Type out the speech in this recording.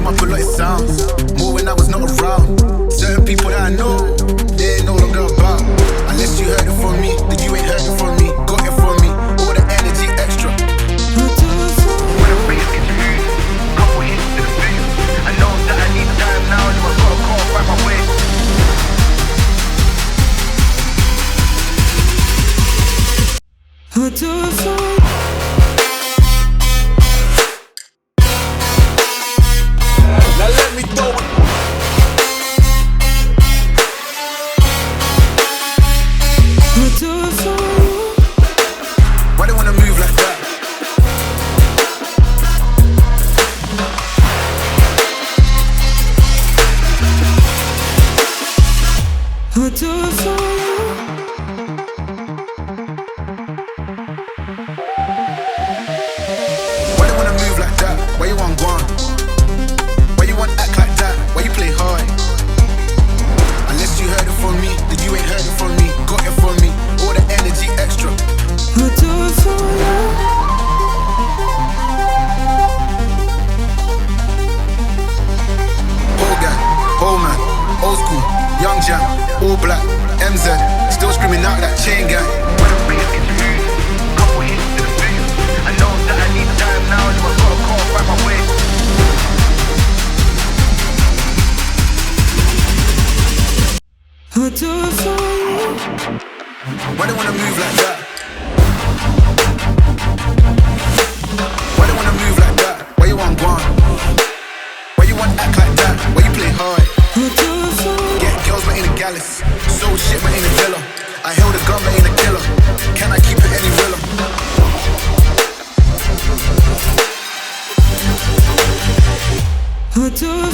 came up a lot, it sounds. More when I was not around. Certain people that I know, they ain't no longer about. Unless you heard it from me, then you ain't heard it from me. Got it from me, all the energy extra. When I bring it into mood, couple hits to the booth. I know that I need time now, so I gotta call right my way. What do I find? Now let me throw it. What do I find? Why they wanna move like that? What do I find? Why they wanna move like that? Why you want gone? Why you want act like that? Why you play hard? Unless you heard it from me, then you ain't heard it from me. Got it from me, all the energy extra. What do I find? Old guy, old man, old school, young jam, all black, MZ, still screaming out that chain gang. When I bring it into mood, couple hits to the booth. I know that I need time now, so I gotta call right my way. What do I find? Why they wanna move like that? Why they wanna move like that? Why you want gone? Why you want act like that? Why you play hard? What do I find? Get girls but ain't a gallus. Sold shit but ain't a villa. I held a gun but ain't a killer. Can I keep it any realer? What do I